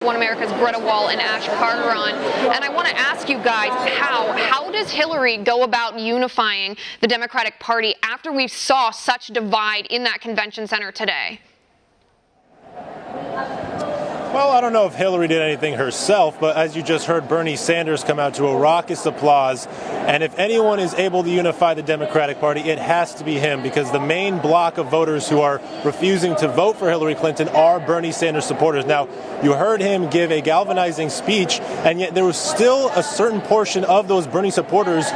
One America's Greta and Kargaran, and I want to ask you guys, how does Hillary go about unifying the Democratic Party after we saw such divide in that convention center today? Well, I don't know if Hillary did anything herself, but as you just heard Bernie Sanders come out to a raucous applause. And if anyone is able to unify the Democratic Party, it has to be him, because the main block of voters who are refusing to vote for Hillary Clinton are Bernie Sanders supporters. Now, you heard him give a galvanizing speech, and yet there was still a certain portion of those Bernie supporters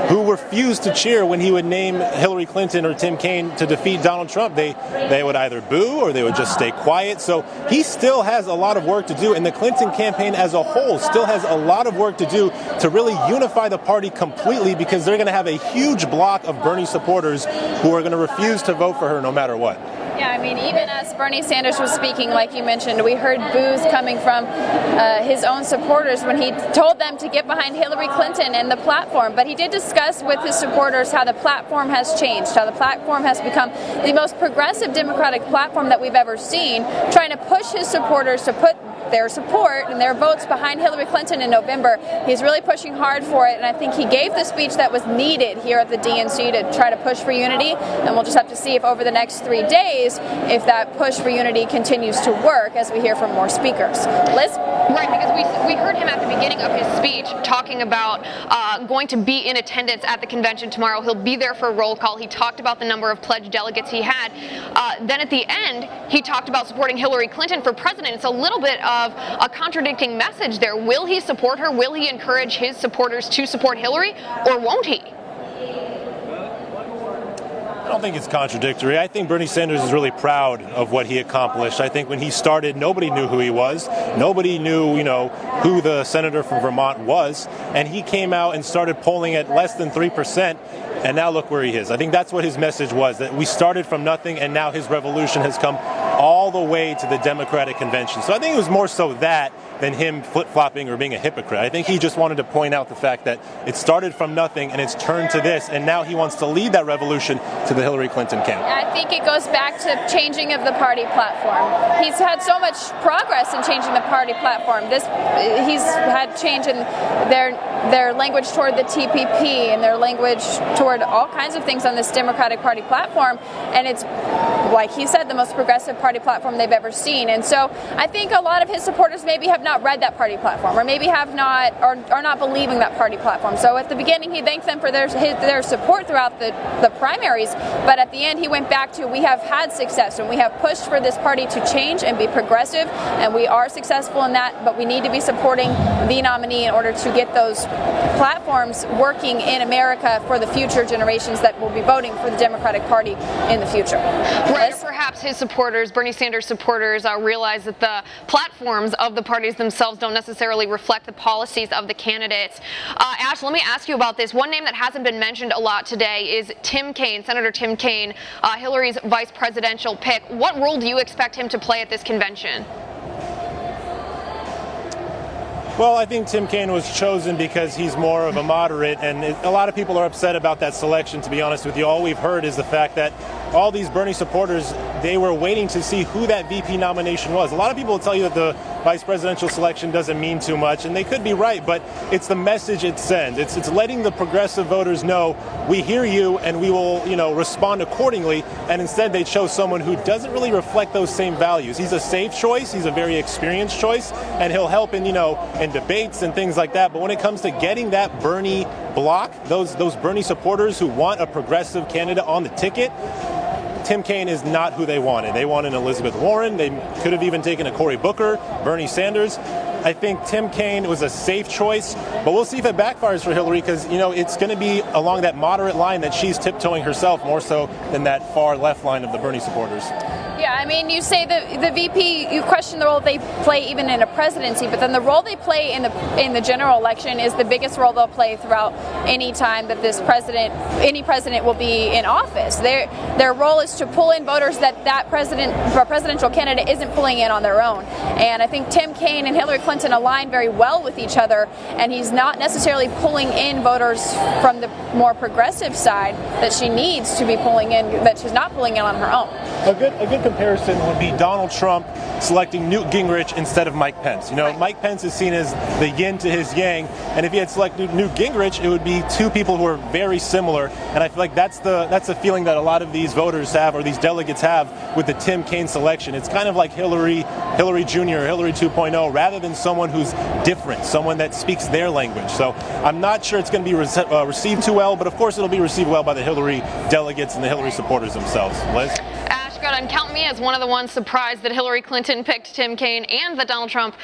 who refused to cheer when he would name Hillary Clinton or Tim Kaine to defeat Donald Trump. They would either boo or they would just stay quiet. So he still has a lot of work to do, and the Clinton campaign as a whole still has a lot of work to do to really unify the party completely, because they're going to have a huge block of Bernie supporters who are going to refuse to vote for her no matter what. Yeah, I mean, even as Bernie Sanders was speaking, like you mentioned, we heard boos coming from his own supporters when he told them to get behind Hillary Clinton and the platform. But he did discuss with his supporters how the platform has changed, how the platform has become the most progressive Democratic platform that we've ever seen, trying to push his supporters to put their support and their votes behind Hillary Clinton in November. He's really pushing hard for it, and I think he gave the speech that was needed here at the DNC to try to push for unity, and we'll just have to see if over the next 3 days if that push for unity continues to work as we hear from more speakers. Liz? Right, because we heard him at the beginning of his speech talking about going to be in attendance at the convention tomorrow. He'll be there for a roll call. He talked about the number of pledged delegates he had. Then at the end, he talked about supporting Hillary Clinton for president. It's a little bit of a contradicting message there. Will he support her? Will he encourage his supporters to support Hillary, or won't he? I don't think it's contradictory. I think Bernie Sanders is really proud of what he accomplished. I think when he started, nobody knew who he was. Nobody knew, who the senator from Vermont was. And he came out and started polling at less than 3%. And now look where he is. I think that's what his message was, that we started from nothing and now his revolution has come all the way to the Democratic Convention. So I think it was more so that than him flip-flopping or being a hypocrite. I think he just wanted to point out the fact that it started from nothing and it's turned to this, and now he wants to lead that revolution to the Hillary Clinton camp. I think it goes back to changing of the party platform. He's had so much progress in changing the party platform. He's had change in their language toward the TPP and their language toward all kinds of things on this Democratic Party platform, and it's, like he said, the most progressive party platform they've ever seen. And so I think a lot of his supporters maybe have not read that party platform, or maybe have not, or are not believing that party platform. So at the beginning, he thanked them for their support throughout the primaries, but at the end, he went back to, we have had success, and we have pushed for this party to change and be progressive, and we are successful in that, but we need to be supporting the nominee in order to get those platforms working in America for the future generations that will be voting for the Democratic Party in the future. Right, or perhaps his supporters, Bernie Sanders supporters, realize that the platforms of the parties themselves don't necessarily reflect the policies of the candidates. Ash, let me ask you about this. One name that hasn't been mentioned a lot today is Tim Kaine, Senator Tim Kaine, Hillary's vice presidential pick. What role do you expect him to play at this convention? Well, I think Tim Kaine was chosen because he's more of a moderate, and a lot of people are upset about that selection, to be honest with you. All we've heard is the fact that all these Bernie supporters, they were waiting to see who that VP nomination was. A lot of people will tell you that the vice presidential selection doesn't mean too much, and they could be right, but it's the message it sends. It's letting the progressive voters know, we hear you and we will, respond accordingly, and instead they chose someone who doesn't really reflect those same values. He's a safe choice, he's a very experienced choice, and he'll help in debates and things like that. But when it comes to getting that Bernie block, those Bernie supporters who want a progressive candidate on the ticket, Tim Kaine is not who they wanted. They wanted Elizabeth Warren. They could have even taken a Cory Booker, Bernie Sanders. I think Tim Kaine was a safe choice, but we'll see if it backfires for Hillary, because, it's going to be along that moderate line that she's tiptoeing herself, more so than that far left line of the Bernie supporters. Yeah, I mean, you say the VP, you question the role they play even in a presidency, but then the role they play in the general election is the biggest role they'll play throughout any time that any president will be in office. Their role is to pull in voters that presidential candidate isn't pulling in on their own. And I think Tim Kaine and Hillary Clinton align very well with each other, and he's not necessarily pulling in voters from the more progressive side that she needs to be pulling in, that she's not pulling in on her own. A good comparison would be Donald Trump selecting Newt Gingrich instead of Mike Pence. You know, Right. Mike Pence is seen as the yin to his yang, and if he had selected Newt Gingrich, it would be two people who are very similar. And I feel like that's the feeling that a lot of these voters have, or these delegates have, with the Tim Kaine selection. It's kind of like Hillary Jr. or Hillary 2.0, rather than someone who's different, someone that speaks their language. So I'm not sure it's going to be received too well, but of course it'll be received well by the Hillary delegates and the Hillary supporters themselves. Liz? Good, and count me as one of the ones surprised that Hillary Clinton picked Tim Kaine and that Donald Trump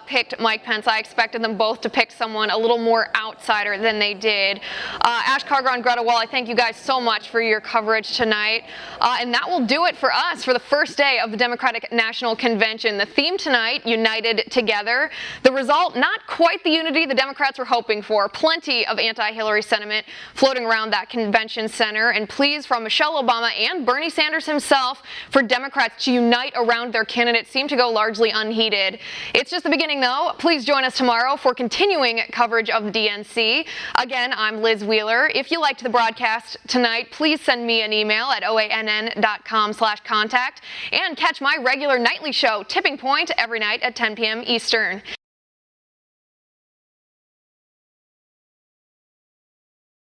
picked Mike Pence. I expected them both to pick someone a little more outsider than they did. Ash, Kargaran, Greta, I thank you guys so much for your coverage tonight. And that will do it for us for the first day of the Democratic National Convention. The theme tonight, United Together. The result, not quite the unity the Democrats were hoping for. Plenty of anti-Hillary sentiment floating around that convention center. And pleas from Michelle Obama and Bernie Sanders himself for Democrats to unite around their candidate seem to go largely unheeded. It's just the beginning, though. Please join us tomorrow for continuing coverage of the DNC. Again, I'm Liz Wheeler. If you liked the broadcast tonight, please send me an email at oann.com/contact and catch my regular nightly show, Tipping Point, every night at 10 p.m. Eastern.